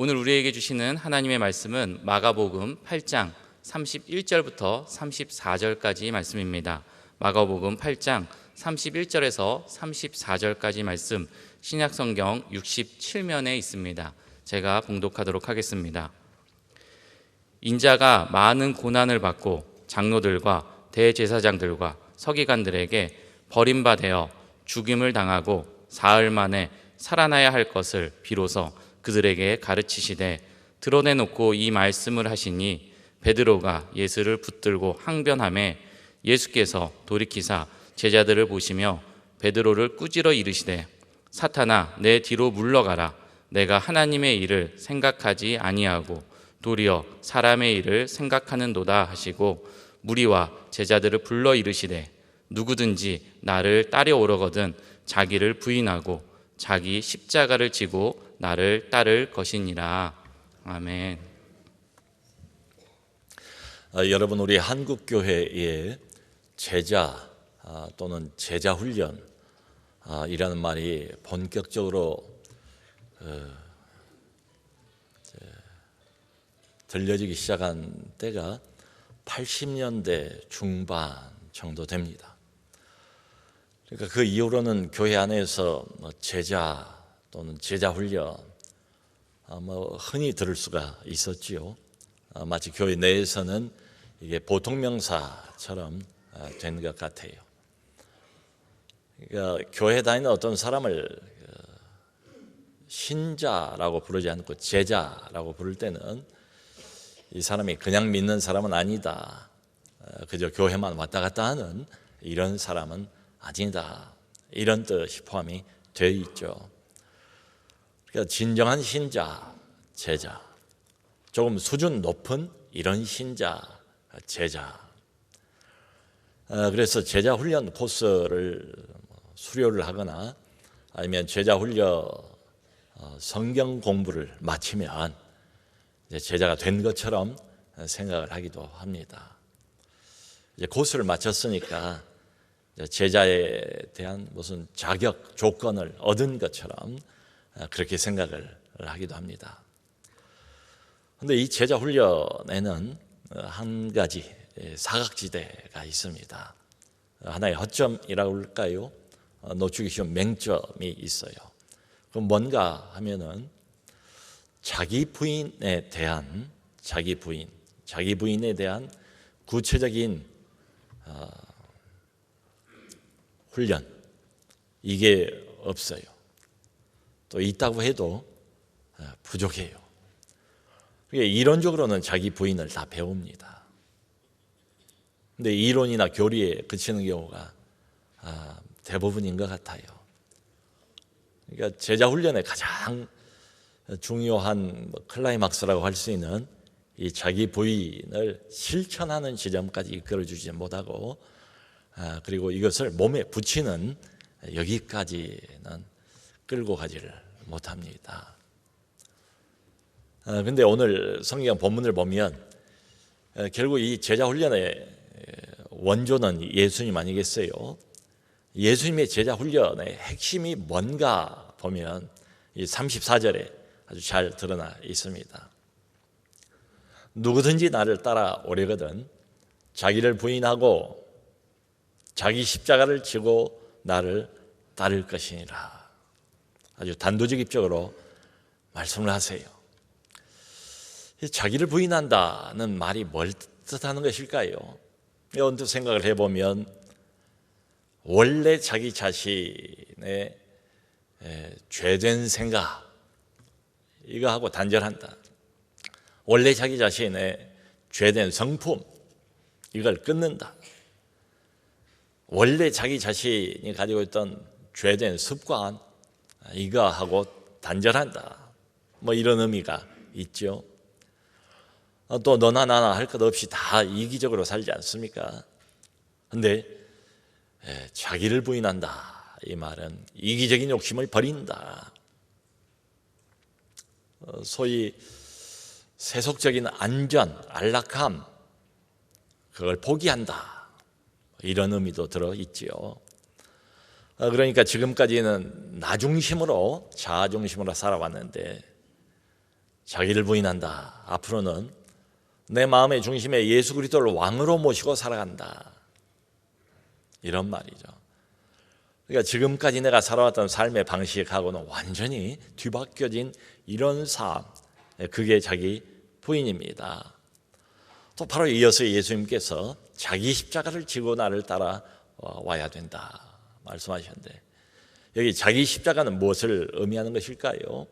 오늘 우리에게 주시는 하나님의 말씀은 마가복음 8장 31절부터 34절까지 말씀입니다. 마가복음 8장 31절에서 34절까지 말씀, 신약성경 67면에 있습니다. 제가 봉독하도록 하겠습니다. 인자가 많은 고난을 받고 장로들과 대제사장들과 서기관들에게 버림받아 죽임을 당하고 사흘 만에 살아나야 할 것을 비로소 그들에게 가르치시되 드러내놓고 이 말씀을 하시니 베드로가 예수를 붙들고 항변하매 예수께서 돌이키사 제자들을 보시며 베드로를 꾸짖어 이르시되 사탄아 내 뒤로 물러가라. 내가 하나님의 일을 생각하지 아니하고 도리어 사람의 일을 생각하는도다 하시고 무리와 제자들을 불러 이르시되 누구든지 나를 따려오려거든 자기를 부인하고 자기 십자가를 지고 나를 따를 것이니라. 아멘. 여러분, 우리 한국교회의 제자 또는 제자훈련 이라는 말이 본격적으로 들려지기 시작한 때가 80년대 중반 정도 됩니다. 그러니까 그 이후로는 교회 안에서 제자 또는 제자훈련 흔히 들을 수가 있었지요. 마치 교회 내에서는 이게 보통명사처럼 된 것 같아요. 그러니까 교회 다니는 어떤 사람을 신자라고 부르지 않고 제자라고 부를 때는 이 사람이 그냥 믿는 사람은 아니다, 그저 교회만 왔다 갔다 하는 이런 사람은 아니다, 이런 뜻이 포함이 되어 있죠. 그러니까 진정한 신자, 제자, 조금 수준 높은 이런 신자, 제자. 그래서 제자 훈련 코스를 수료를 하거나 아니면 제자 훈련 성경 공부를 마치면 이제 제자가 된 것처럼 생각을 하기도 합니다. 이제 코스를 마쳤으니까 제자에 대한 무슨 자격 조건을 얻은 것처럼 그렇게 생각을 하기도 합니다. 그런데 이 제자 훈련에는 한 가지 사각지대가 있습니다. 하나의 허점이라고 할까요? 놓치기 쉬운 맹점이 있어요. 그럼 뭔가 하면은 자기 부인에 대한 구체적인 훈련, 이게 없어요. 또 있다고 해도 부족해요. 이론적으로는 자기 부인을 다 배웁니다. 근데 이론이나 교리에 그치는 경우가 대부분인 것 같아요. 그러니까 제자 훈련의 가장 중요한 클라이막스라고 할 수 있는 이 자기 부인을 실천하는 지점까지 이끌어주지 못하고, 그리고 이것을 몸에 붙이는 여기까지는 끌고 가지를 못합니다. 그런데 오늘 성경 본문을 보면 결국 이 제자 훈련의 원조는 예수님 아니겠어요? 예수님의 제자 훈련의 핵심이 뭔가 보면 이 34절에 아주 잘 드러나 있습니다. 누구든지 나를 따라오려거든 자기를 부인하고 자기 십자가를 지고 나를 따를 것이니라. 아주 단도직입적으로 말씀을 하세요. 자기를 부인한다는 말이 뭘 뜻하는 것일까요? 언뜻 생각을 해보면 원래 자기 자신의 죄된 생각 이거하고 단절한다. 원래 자기 자신의 죄된 성품 이걸 끊는다. 원래 자기 자신이 가지고 있던 죄된 습관 이거하고 단절한다. 이런 의미가 있죠. 또 너나 나나 할 것 없이 다 이기적으로 살지 않습니까? 그런데 자기를 부인한다, 이 말은 이기적인 욕심을 버린다. 소위 세속적인 안전, 안락함 그걸 포기한다, 이런 의미도 들어있지요. 그러니까 지금까지는 나 중심으로, 자아 중심으로 살아왔는데 자기를 부인한다. 앞으로는 내 마음의 중심에 예수 그리스도를 왕으로 모시고 살아간다. 이런 말이죠. 그러니까 지금까지 내가 살아왔던 삶의 방식하고는 완전히 뒤바뀌어진 이런 삶, 그게 자기 부인입니다. 또 바로 이어서 예수님께서 자기 십자가를 지고 나를 따라 와야 된다 말씀하셨는데, 여기 자기 십자가는 무엇을 의미하는 것일까요?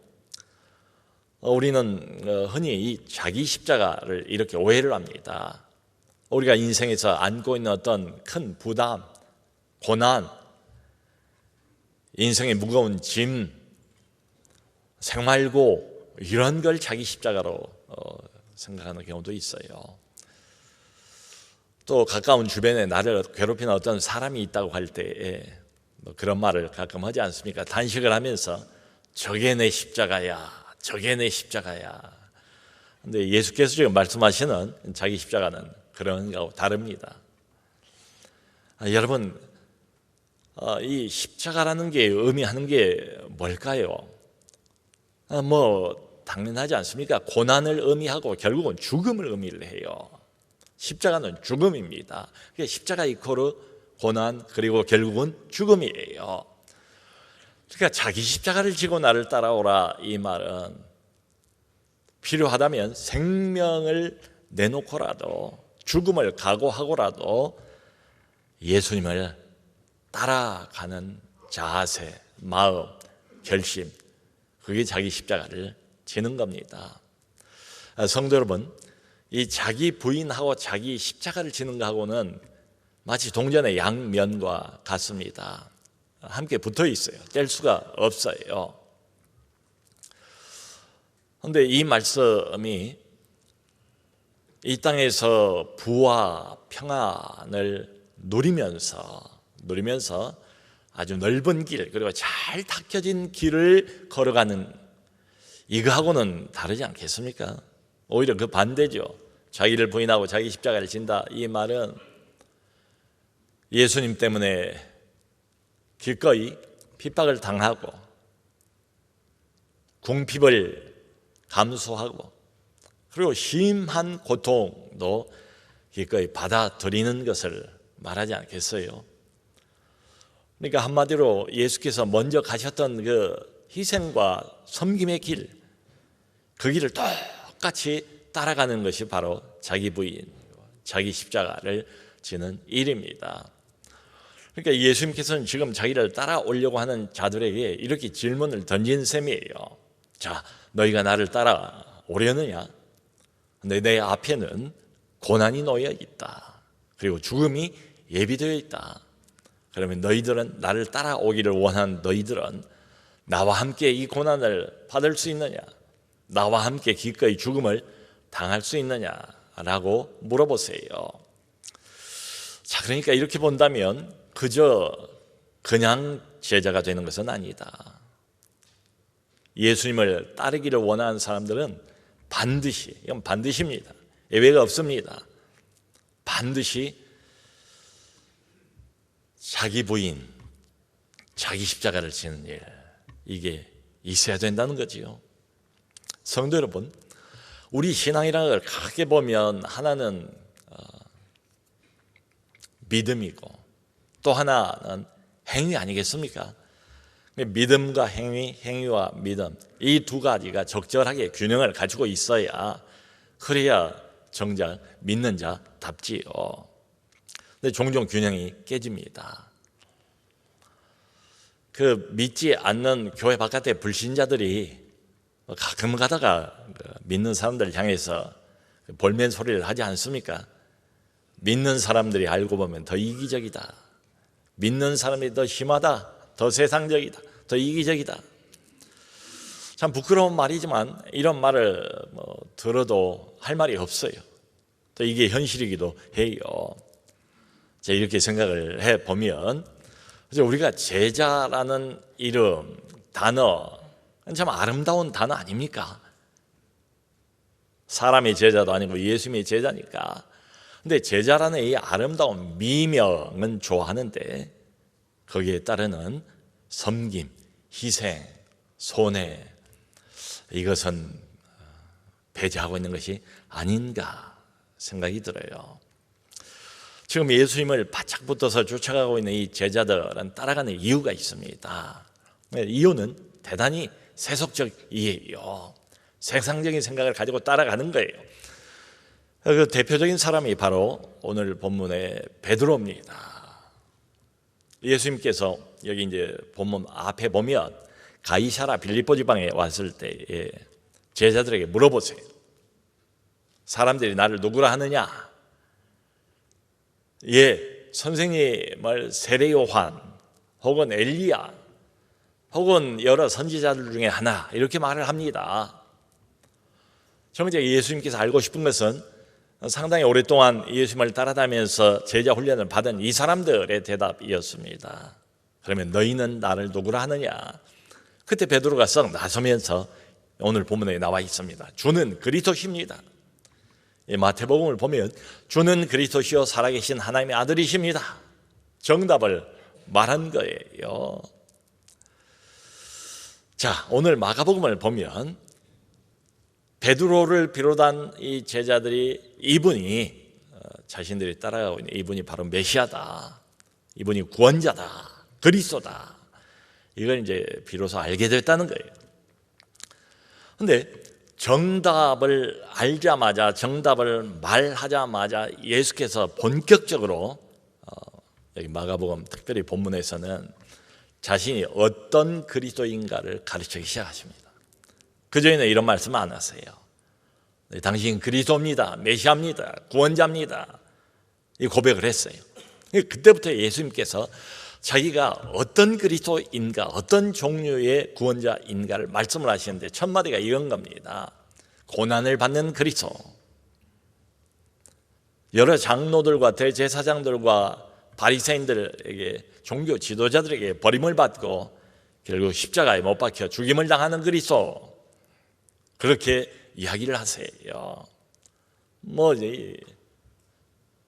우리는 흔히 이 자기 십자가를 이렇게 오해를 합니다. 우리가 인생에서 안고 있는 어떤 큰 부담, 고난, 인생의 무거운 짐, 생활고 이런 걸 자기 십자가로 생각하는 경우도 있어요. 또 가까운 주변에 나를 괴롭히는 어떤 사람이 있다고 할 때에 그런 말을 가끔 하지 않습니까? 단식을 하면서 저게 내 십자가야, 저게 내 십자가야. 근데 예수께서 지금 말씀하시는 자기 십자가는 그런 거하고 다릅니다. 여러분, 이 십자가라는 게 의미하는 게 뭘까요? 당연하지 않습니까? 고난을 의미하고 결국은 죽음을 의미를 해요. 십자가는 죽음입니다. 십자가 이코르 고난, 그리고 결국은 죽음이에요. 그러니까 자기 십자가를 지고 나를 따라오라, 이 말은 필요하다면 생명을 내놓고라도, 죽음을 각오하고라도 예수님을 따라가는 자세, 마음, 결심, 그게 자기 십자가를 지는 겁니다. 성도 여러분, 이 자기 부인하고 자기 십자가를 지는 것하고는 마치 동전의 양면과 같습니다. 함께 붙어 있어요. 뗄 수가 없어요. 그런데 이 말씀이 이 땅에서 부와 평안을 누리면서 아주 넓은 길, 그리고 잘 닦여진 길을 걸어가는 이거하고는 다르지 않겠습니까? 오히려 그 반대죠. 자기를 부인하고 자기 십자가를 진다, 이 말은 예수님 때문에 기꺼이 핍박을 당하고 궁핍을 감수하고 그리고 심한 고통도 기꺼이 받아들이는 것을 말하지 않겠어요? 그러니까 한마디로 예수께서 먼저 가셨던 그 희생과 섬김의 길, 그 길을 똑같이 따라가는 것이 바로 자기 부인, 자기 십자가를 지는 일입니다. 그러니까 예수님께서는 지금 자기를 따라오려고 하는 자들에게 이렇게 질문을 던진 셈이에요. 자, 너희가 나를 따라오려느냐? 근데 내 앞에는 고난이 놓여 있다. 그리고 죽음이 예비되어 있다. 그러면 너희들은, 나를 따라오기를 원하는 너희들은 나와 함께 이 고난을 받을 수 있느냐? 나와 함께 기꺼이 죽음을 당할 수 있느냐라고 물어보세요. 자, 그러니까 이렇게 본다면 그냥 제자가 되는 것은 아니다. 예수님을 따르기를 원하는 사람들은 반드시, 이건 반드시입니다. 예외가 없습니다. 반드시 자기 부인, 자기 십자가를 지는 일, 이게 있어야 된다는 거지요. 성도 여러분, 우리 신앙이라는 걸 크게 보면 하나는 믿음이고 또 하나는 행위 아니겠습니까? 믿음과 행위와 믿음, 이 두 가지가 적절하게 균형을 가지고 있어야, 그래야 정작 믿는 자답지요. 근데 종종 균형이 깨집니다. 그 믿지 않는 교회 바깥의 불신자들이 가끔 가다가 믿는 사람들 향해서 볼멘 소리를 하지 않습니까? 믿는 사람들이 알고 보면 더 이기적이다. 믿는 사람이 더 심하다. 더 세상적이다. 더 이기적이다. 참 부끄러운 말이지만 이런 말을 들어도 할 말이 없어요. 또 이게 현실이기도 해요. 자, 이렇게 생각을 해보면 우리가 제자라는 이름, 단어, 참 아름다운 단어 아닙니까? 사람의 제자도 아니고 예수님의 제자니까. 근데 제자라는 이 아름다운 미명은 좋아하는데 거기에 따르는 섬김, 희생, 손해, 이것은 배제하고 있는 것이 아닌가 생각이 들어요. 지금 예수님을 바짝 붙어서 쫓아가고 있는 이 제자들은 따라가는 이유가 있습니다. 이유는 대단히 세속적이에요. 세상적인 생각을 가지고 따라가는 거예요. 그 대표적인 사람이 바로 오늘 본문의 베드로입니다. 예수님께서 여기 이제 본문 앞에 보면 가이사라 빌립보 지방에 왔을 때에 제자들에게 물어보세요. 사람들이 나를 누구라 하느냐? 예, 선생님을 세례 요한 혹은 엘리야 혹은 여러 선지자들 중에 하나 이렇게 말을 합니다. 정작 예수님께서 알고 싶은 것은 상당히 오랫동안 예수님을 따라다니면서 제자 훈련을 받은 이 사람들의 대답이었습니다. 그러면 너희는 나를 누구라 하느냐? 그때 베드로가 썩 나서면서 오늘 본문에 나와 있습니다. 주는 그리스도십니다. 마태복음을 보면 주는 그리스도시요 살아계신 하나님의 아들이십니다. 정답을 말한 거예요. 자, 오늘 마가복음을 보면 베드로를 비롯한 이 제자들이 이분이 자신들이 따라가고 있는 이분이 바로 메시아다. 이분이 구원자다. 그리스도다. 이걸 이제 비로소 알게 됐다는 거예요. 그런데 정답을 알자마자 정답을 말하자마자 예수께서 본격적으로 여기 마가복음 특별히 본문에서는 자신이 어떤 그리스도인가를 가르치기 시작하십니다. 그전에는 이런 말씀 안 하세요. 당신 그리스도입니다. 메시아입니다. 구원자입니다. 이 고백을 했어요. 그때부터 예수님께서 자기가 어떤 그리스도인가 어떤 종류의 구원자인가를 말씀을 하시는데 첫 마디가 이런 겁니다. 고난을 받는 그리스도. 여러 장로들과 대제사장들과 바리새인들에게 종교 지도자들에게 버림을 받고 결국 십자가에 못 박혀 죽임을 당하는 그리스도. 그렇게 이야기를 하세요.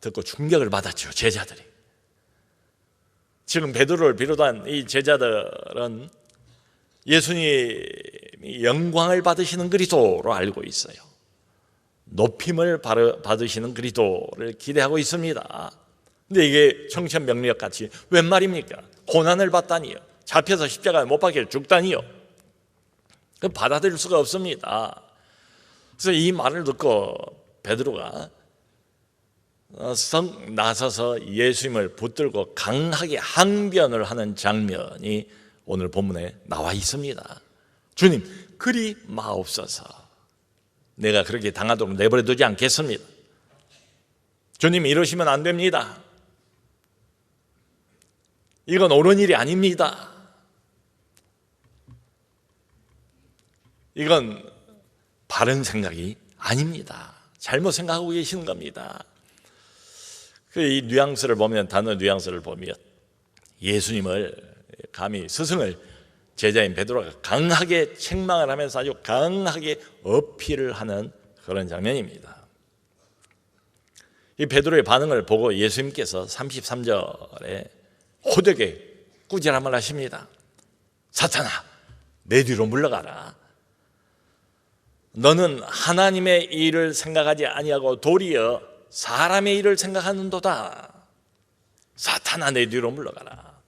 듣고 충격을 받았죠, 제자들이. 지금 베드로를 비롯한 이 제자들은 예수님이 영광을 받으시는 그리스도로 알고 있어요. 높임을 받으시는 그리스도를 기대하고 있습니다. 근데 이게 청천벽력같이 웬 말입니까? 고난을 받다니요. 잡혀서 십자가에 못 박혀 죽다니요. 받아들일 수가 없습니다. 그래서 이 말을 듣고 베드로가 썩 나서서 예수님을 붙들고 강하게 항변을 하는 장면이 오늘 본문에 나와 있습니다. 주님, 그리 마옵소서. 내가 그렇게 당하도록 내버려 두지 않겠습니다. 주님, 이러시면 안 됩니다. 이건 옳은 일이 아닙니다. 이건 바른 생각이 아닙니다. 잘못 생각하고 계시는 겁니다. 이 뉘앙스를 보면, 단어 뉘앙스를 보면 예수님을 감히 스승을 제자인 베드로가 강하게 책망을 하면서 아주 강하게 어필을 하는 그런 장면입니다. 이 베드로의 반응을 보고 예수님께서 33절에 호되게 꾸지람을 하십니다. 사탄아, 내 뒤로 물러가라. 너는 하나님의 일을 생각하지 아니하고 도리어 사람의 일을 생각하는도다. 사탄아, 내 뒤로 물러가라.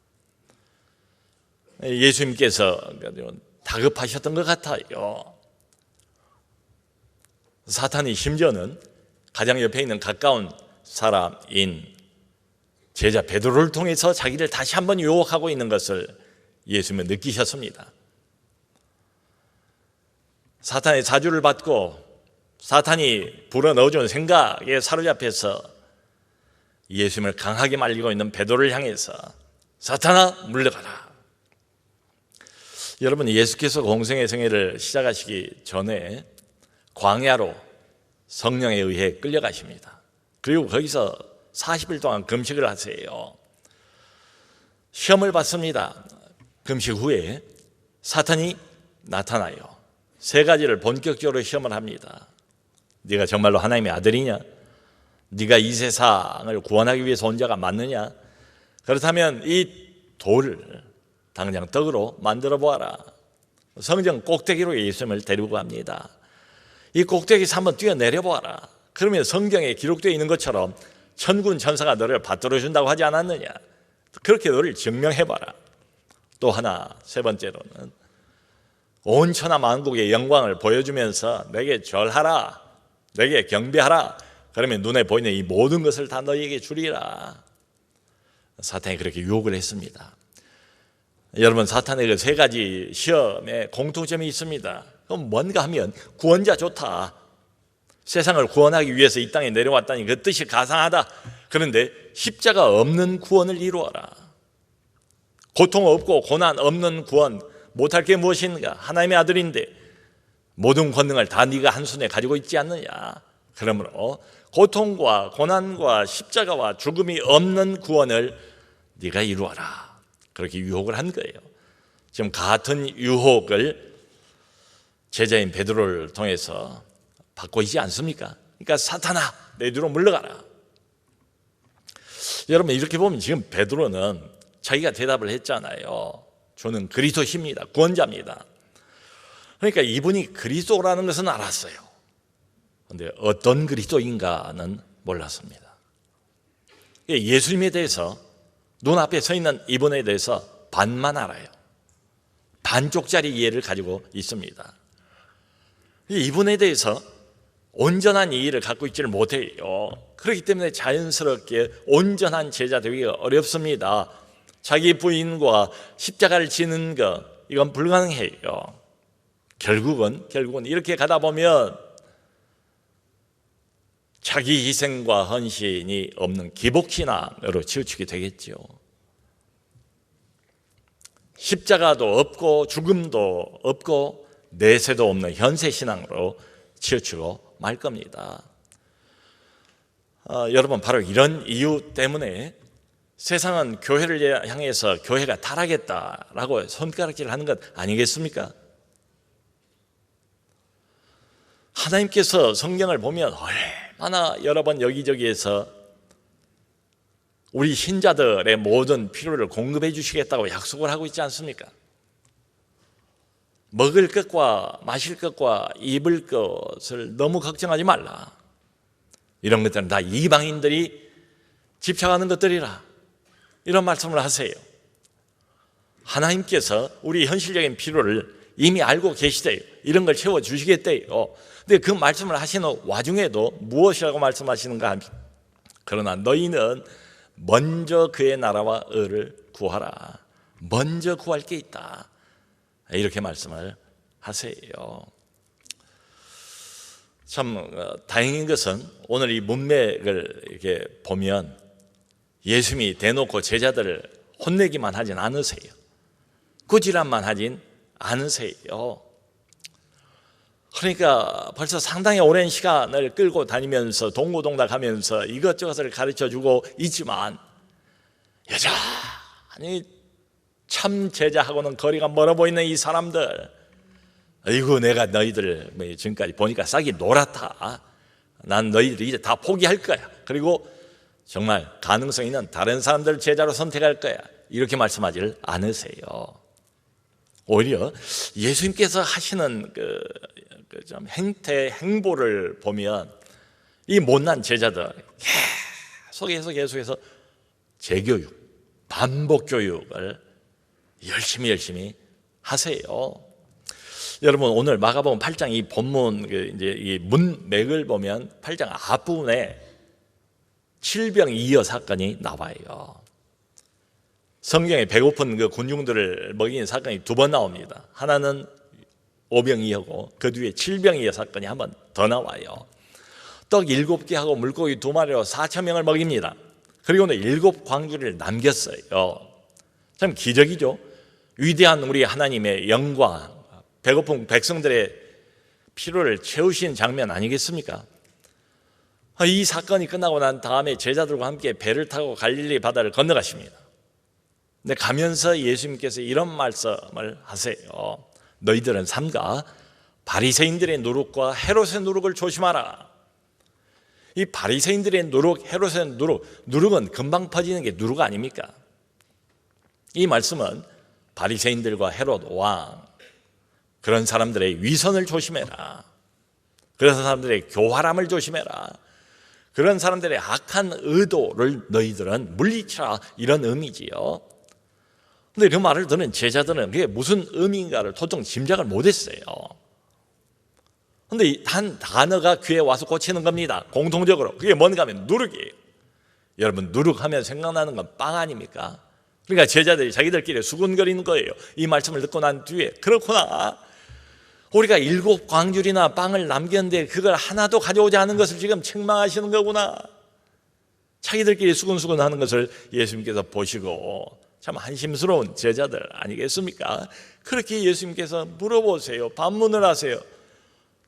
예수님께서 다급하셨던 것 같아요. 사탄이 심지어는 가장 옆에 있는 가까운 사람인 제자 베드로를 통해서 자기를 다시 한번 유혹하고 있는 것을 예수님은 느끼셨습니다. 사탄의 사주를 받고 사탄이 불어넣어준 생각에 사로잡혀서 예수님을 강하게 말리고 있는 베드로를 향해서 사탄아, 물러가라. 여러분, 예수께서 공생의 생애를 시작하시기 전에 광야로 성령에 의해 끌려가십니다. 그리고 거기서 40일 동안 금식을 하세요. 시험을 받습니다. 금식 후에 사탄이 나타나요. 세 가지를 본격적으로 시험을 합니다. 네가 정말로 하나님의 아들이냐? 네가 이 세상을 구원하기 위해서 온 자가 맞느냐? 그렇다면 이 돌을 당장 떡으로 만들어 보아라. 성전 꼭대기로 예수님을 데리고 갑니다. 이 꼭대기에서 한번 뛰어내려 보아라. 그러면 성경에 기록되어 있는 것처럼 천군 천사가 너를 받들어 준다고 하지 않았느냐. 그렇게 너를 증명해봐라. 또 하나, 세 번째로는 온 천하 만국의 영광을 보여주면서 내게 절하라, 내게 경배하라. 그러면 눈에 보이는 이 모든 것을 다 너희에게 주리라. 사탄이 그렇게 유혹을 했습니다. 여러분, 사탄의 그 세 가지 시험에 공통점이 있습니다. 그럼 뭔가 하면 구원자 좋다, 세상을 구원하기 위해서 이 땅에 내려왔다니 그 뜻이 가상하다. 그런데 십자가 없는 구원을 이루어라. 고통 없고 고난 없는 구원, 못할 게 무엇인가? 하나님의 아들인데 모든 권능을 다 네가 한 손에 가지고 있지 않느냐. 그러므로 고통과 고난과 십자가와 죽음이 없는 구원을 네가 이루어라. 그렇게 유혹을 한 거예요. 지금 같은 유혹을 제자인 베드로를 통해서 받고 있지 않습니까? 그러니까 사탄아, 내 뒤로 물러가라. 여러분, 이렇게 보면 지금 베드로는 자기가 대답을 했잖아요. 저는 그리스도십니다. 구원자입니다. 그러니까 이분이 그리스도라는 것은 알았어요. 그런데 어떤 그리스도인가는 몰랐습니다. 예수님에 대해서, 눈앞에 서 있는 이분에 대해서 반만 알아요. 반쪽짜리 이해를 가지고 있습니다. 이분에 대해서 온전한 이해를 갖고 있지를 못해요. 그렇기 때문에 자연스럽게 온전한 제자 되기가 어렵습니다. 자기 부인과 십자가를 지는 것, 이건 불가능해요. 결국은 이렇게 가다 보면 자기 희생과 헌신이 없는 기복신앙으로 치우치게 되겠죠. 십자가도 없고 죽음도 없고 내세도 없는 현세신앙으로 치우치고 말 겁니다. 여러분, 바로 이런 이유 때문에 세상은 교회를 향해서 교회가 타락했다라고 손가락질을 하는 것 아니겠습니까? 하나님께서 성경을 보면 얼마나 여러 번 여기저기에서 우리 신자들의 모든 필요를 공급해 주시겠다고 약속을 하고 있지 않습니까? 먹을 것과 마실 것과 입을 것을 너무 걱정하지 말라. 이런 것들은 다 이방인들이 집착하는 것들이라. 이런 말씀을 하세요. 하나님께서 우리 현실적인 필요를 이미 알고 계시대요. 이런 걸 채워주시겠대요. 근데 그 말씀을 하시는 와중에도 무엇이라고 말씀하시는가 하면, 그러나 너희는 먼저 그의 나라와 의를 구하라. 먼저 구할 게 있다. 이렇게 말씀을 하세요. 참 다행인 것은 오늘 이 문맥을 이렇게 보면 예수님이 대놓고 제자들을 혼내기만 하진 않으세요. 꾸지람만 하진 않으세요. 그러니까 벌써 상당히 오랜 시간을 끌고 다니면서 동고동락하면서 이것저것을 가르쳐주고 있지만 여전히 참 제자하고는 거리가 멀어 보이는 이 사람들, 아이고 내가 너희들 지금까지 보니까 싹이 노랗다. 난 너희들 이제 다 포기할 거야. 그리고 정말 가능성 있는 다른 사람들 제자로 선택할 거야. 이렇게 말씀하지를 않으세요. 오히려 예수님께서 하시는 좀 행태, 행보를 보면 이 못난 제자들 계속해서 재교육, 반복 교육을 열심히 하세요. 여러분, 오늘 마가복음 8장 이 본문 이제 이 문맥을 보면 8장 앞부분에 칠병이어 사건이 나와요. 성경에 배고픈 그 군중들을 먹인 사건이 두 번 나옵니다. 하나는 오병이어고 그 뒤에 칠병이어 사건이 한 번 더 나와요. 떡 7개 하고 물고기 2마리로 4,000명을 먹입니다. 그리고는 7 광주리를 남겼어요. 참 기적이죠. 위대한 우리 하나님의 영광, 배고픈 백성들의 필요를 채우신 장면 아니겠습니까? 이 사건이 끝나고 난 다음에 제자들과 함께 배를 타고 갈릴리 바다를 건너가십니다. 근데 가면서 예수님께서 이런 말씀을 하세요. 너희들은 삼가 바리새인들의 누룩과 헤롯의 누룩을 조심하라. 이 바리새인들의 누룩, 헤롯의 누룩은 금방 퍼지는 게 누룩 아닙니까? 이 말씀은 바리새인들과 헤롯 왕, 그런 사람들의 위선을 조심해라. 그래서 사람들의 교활함을 조심해라. 그런 사람들의 악한 의도를 너희들은 물리쳐라, 이런 의미지요. 근데 그 말을 듣는 제자들은 그게 무슨 의미인가를 도통 짐작을 못했어요. 근데 한 단어가 귀에 와서 꽂히는 겁니다. 공통적으로. 그게 뭔가 하면 누룩이에요. 여러분, 누룩하면 생각나는 건 빵 아닙니까? 그러니까 제자들이 자기들끼리 수군거리는 거예요. 이 말씀을 듣고 난 뒤에, 그렇구나, 우리가 7 광줄이나 빵을 남겼는데 그걸 하나도 가져오지 않은 것을 지금 책망하시는 거구나. 자기들끼리 수군수군 하는 것을 예수님께서 보시고 참 한심스러운 제자들 아니겠습니까? 그렇게 예수님께서 물어보세요. 반문을 하세요.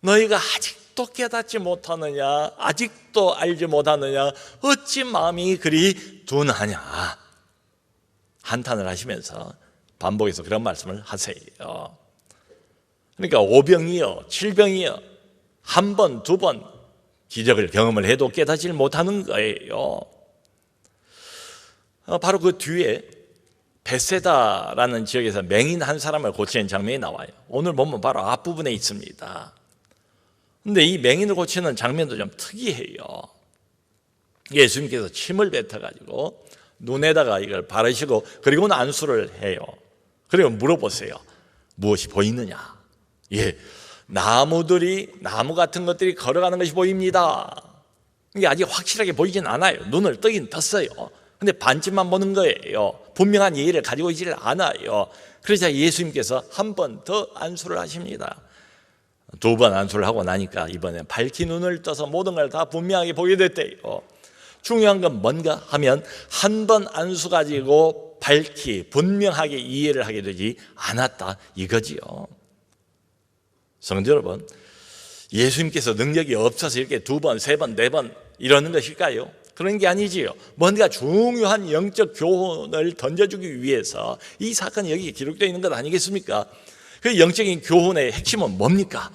너희가 아직도 깨닫지 못하느냐? 아직도 알지 못하느냐? 어찌 마음이 그리 둔하냐? 한탄을 하시면서 반복해서 그런 말씀을 하세요. 그러니까 5병이요 7병이요 한 번, 2번 기적을 경험을 해도 깨닫지 못하는 거예요. 바로 그 뒤에 베세다라는 지역에서 맹인 한 사람을 고치는 장면이 나와요. 오늘 보면 바로 앞부분에 있습니다. 그런데 이 맹인을 고치는 장면도 좀 특이해요. 예수님께서 침을 뱉어가지고 눈에다가 이걸 바르시고 그리고는 안수를 해요. 그리고 물어보세요. 무엇이 보이느냐? 예, 나무 같은 것들이 걸어가는 것이 보입니다. 이게 아직 확실하게 보이진 않아요. 눈을 뜨긴 떴어요. 근데 반쯤만 보는 거예요. 분명한 예의를 가지고 있지를 않아요. 그러자 예수님께서 한 번 더 안수를 하십니다. 2번 안수를 하고 나니까 이번에 밝히 눈을 떠서 모든 걸 다 분명하게 보게 됐대요. 중요한 건 뭔가 하면 한 번 안수 가지고 밝히 분명하게 이해를 하게 되지 않았다, 이거지요. 성도 여러분, 예수님께서 능력이 없어서 이렇게 2번, 3번, 4번 이러는 것일까요? 그런 게 아니지요. 뭔가 중요한 영적 교훈을 던져주기 위해서 이 사건이 여기 기록되어 있는 것 아니겠습니까? 그 영적인 교훈의 핵심은 뭡니까?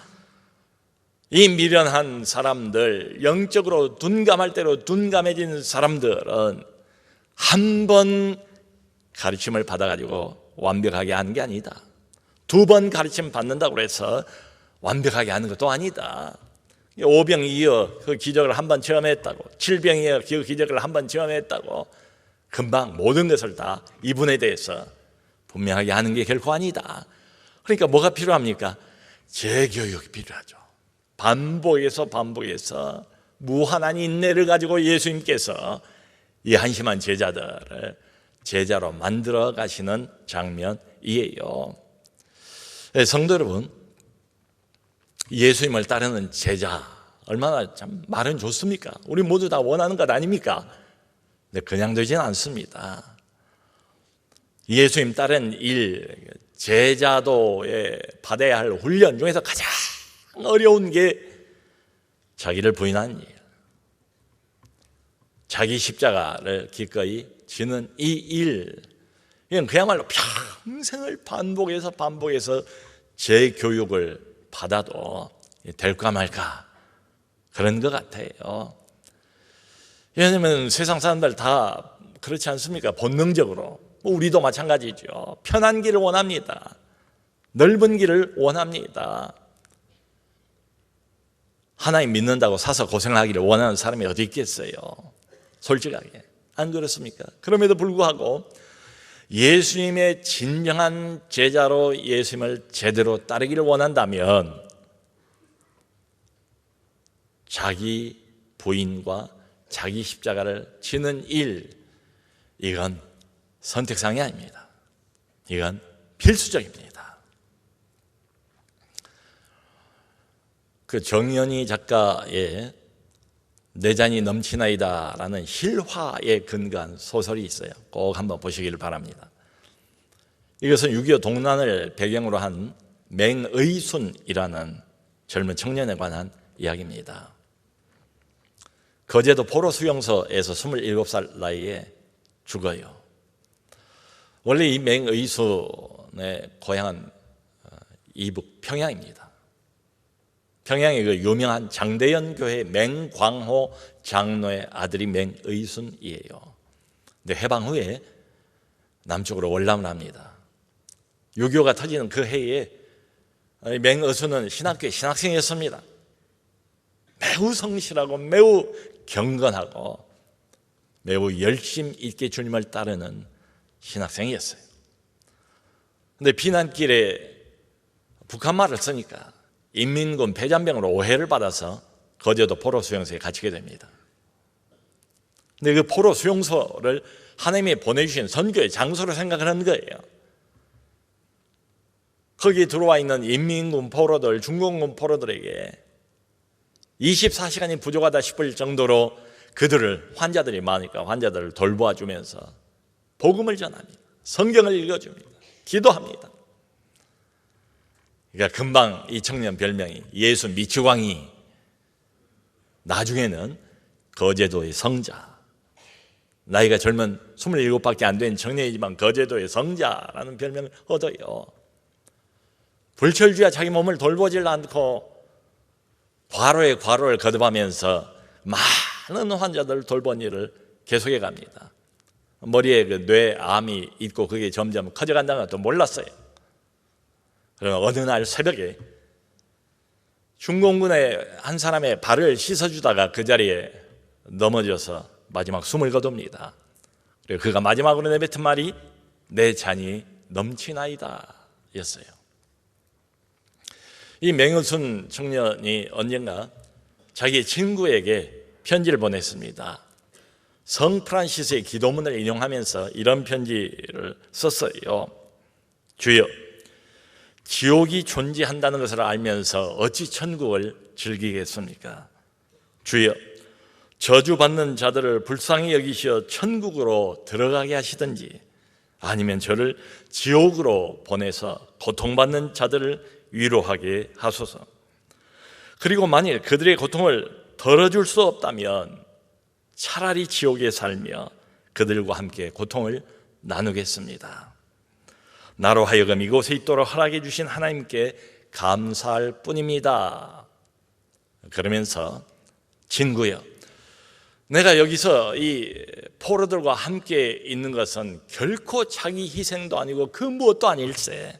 이 미련한 사람들, 영적으로 둔감할 대로 둔감해진 사람들은 한 번 가르침을 받아가지고 완벽하게 하는 게 아니다. 2번 가르침 받는다고 해서 완벽하게 하는 것도 아니다. 5병이어 그 기적을 한 번 체험했다고, 7병이어 그 기적을 한 번 체험했다고 금방 모든 것을 다 이분에 대해서 분명하게 하는 게 결코 아니다. 그러니까 뭐가 필요합니까? 재교육이 필요하죠. 반복해서 무한한 인내를 가지고 예수님께서 이 한심한 제자들을 제자로 만들어 가시는 장면이에요. 성도 여러분, 예수님을 따르는 제자 얼마나 참 말은 좋습니까? 우리 모두 다 원하는 것 아닙니까? 근데 그냥 되지는 않습니다. 예수님 따른 일, 제자도에 받아야 할 훈련 중에서 가장 어려운 게 자기를 부인하는 일, 자기 십자가를 기꺼이 지는 이 일, 이건 그야말로 평생을 반복해서 재교육을 받아도 될까 말까 그런 것 같아요. 왜냐하면 세상 사람들 다 그렇지 않습니까? 본능적으로 우리도 마찬가지죠. 편한 길을 원합니다. 넓은 길을 원합니다. 하나님 믿는다고 사서 고생하기를 원하는 사람이 어디 있겠어요? 솔직하게 안 그렇습니까? 그럼에도 불구하고 예수님의 진정한 제자로 예수님을 제대로 따르기를 원한다면 자기 부인과 자기 십자가를 지는 일, 이건 선택사항이 아닙니다. 이건 필수적입니다. 그 정연희 작가의 내 잔이 넘치나이다라는 실화에 근거한 소설이 있어요. 꼭 한번 보시기를 바랍니다. 이것은 6.25 동란을 배경으로 한 맹의순이라는 젊은 청년에 관한 이야기입니다. 거제도 포로 수용소에서 27살 나이에 죽어요. 원래 이 맹의순의 고향은 이북 평양입니다. 평양의 그 유명한 장대연 교회 맹광호 장로의 아들이 맹의순이에요. 근데 해방 후에 남쪽으로 월남을 합니다. 6.25가 터지는 그 해에 맹의순은 신학교의 신학생이었습니다. 매우 성실하고 매우 경건하고 매우 열심 있게 주님을 따르는 신학생이었어요. 그런데 피난길에 북한말을 쓰니까 인민군 패잔병으로 오해를 받아서 거제도 포로 수용소에 갇히게 됩니다. 근데 그 포로 수용소를 하나님이 보내주신 선교의 장소로 생각하는 거예요. 거기에 들어와 있는 인민군 포로들, 중공군 포로들에게 24시간이 부족하다 싶을 정도로 그들을, 환자들이 많으니까 환자들을 돌보아주면서 복음을 전합니다. 성경을 읽어줍니다. 기도합니다. 그러니까 금방 이 청년 별명이 예수 미치광이, 나중에는 거제도의 성자, 나이가 젊은 27밖에 안 된 청년이지만 거제도의 성자라는 별명을 얻어요. 불철주야 자기 몸을 돌보질 않고 과로에 과로를 거듭하면서 많은 환자들을 돌본 일을 계속해 갑니다. 머리에 그 뇌암이 있고 그게 점점 커져간다는 것도 몰랐어요. 그러나 어느 날 새벽에 중공군의 한 사람의 발을 씻어주다가 그 자리에 넘어져서 마지막 숨을 거둡니다. 그리고 그가 마지막으로 내뱉은 말이 내 잔이 넘치나이다 였어요. 이 맹은순 청년이 언젠가 자기 친구에게 편지를 보냈습니다. 성 프란시스의 기도문을 인용하면서 이런 편지를 썼어요. 주여, 지옥이 존재한다는 것을 알면서 어찌 천국을 즐기겠습니까? 주여, 저주받는 자들을 불쌍히 여기시어 천국으로 들어가게 하시든지 아니면 저를 지옥으로 보내서 고통받는 자들을 위로하게 하소서. 그리고 만일 그들의 고통을 덜어줄 수 없다면 차라리 지옥에 살며 그들과 함께 고통을 나누겠습니다. 나로 하여금 이곳에 있도록 허락해 주신 하나님께 감사할 뿐입니다. 그러면서 친구여, 내가 여기서 이 포로들과 함께 있는 것은 결코 자기 희생도 아니고 그 무엇도 아닐세.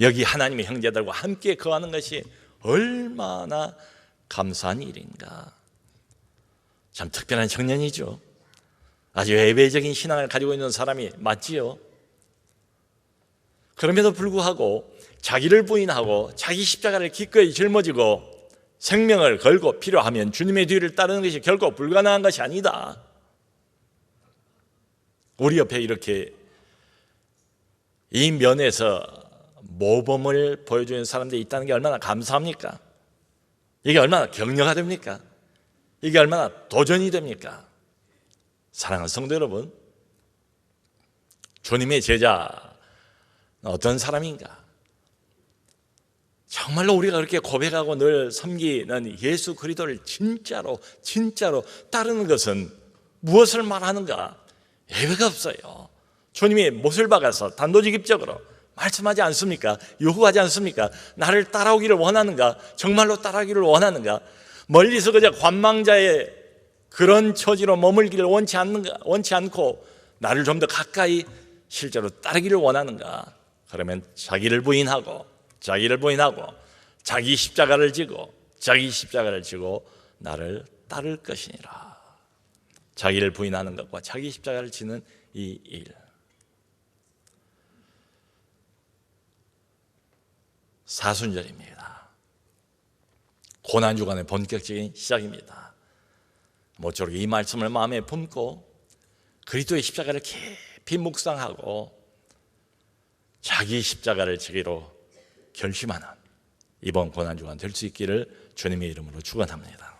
여기 하나님의 형제들과 함께 거하는 것이 얼마나 감사한 일인가. 참 특별한 청년이죠. 아주 예배적인 신앙을 가지고 있는 사람이 맞지요. 그럼에도 불구하고 자기를 부인하고 자기 십자가를 기꺼이 짊어지고 생명을 걸고 필요하면 주님의 뒤를 따르는 것이 결코 불가능한 것이 아니다. 우리 옆에 이렇게 이 면에서 모범을 보여주는 사람들이 있다는 게 얼마나 감사합니까? 이게 얼마나 격려가 됩니까? 이게 얼마나 도전이 됩니까? 사랑하는 성도 여러분, 주님의 제자는 어떤 사람인가? 정말로 우리가 그렇게 고백하고 늘 섬기는 예수 그리스도를 진짜로 따르는 것은 무엇을 말하는가? 예외가 없어요. 주님이 못을 박아서 단도직입적으로 말씀하지 않습니까? 요구하지 않습니까? 나를 따라오기를 원하는가? 정말로 따라오기를 원하는가? 멀리서 그저 관망자의 그런 처지로 머물기를 원치 않고 나를 좀 더 가까이 실제로 따르기를 원하는가? 그러면 자기를 부인하고 자기 십자가를 지고 나를 따를 것이니라. 자기를 부인하는 것과 자기 십자가를 지는 이 일. 사순절입니다. 고난주간의 본격적인 시작입니다. 모쪼록 이 말씀을 마음에 품고 그리스도의 십자가를 깊이 묵상하고 자기 십자가를 지기로 결심하는 이번 고난주간 될 수 있기를 주님의 이름으로 축원합니다.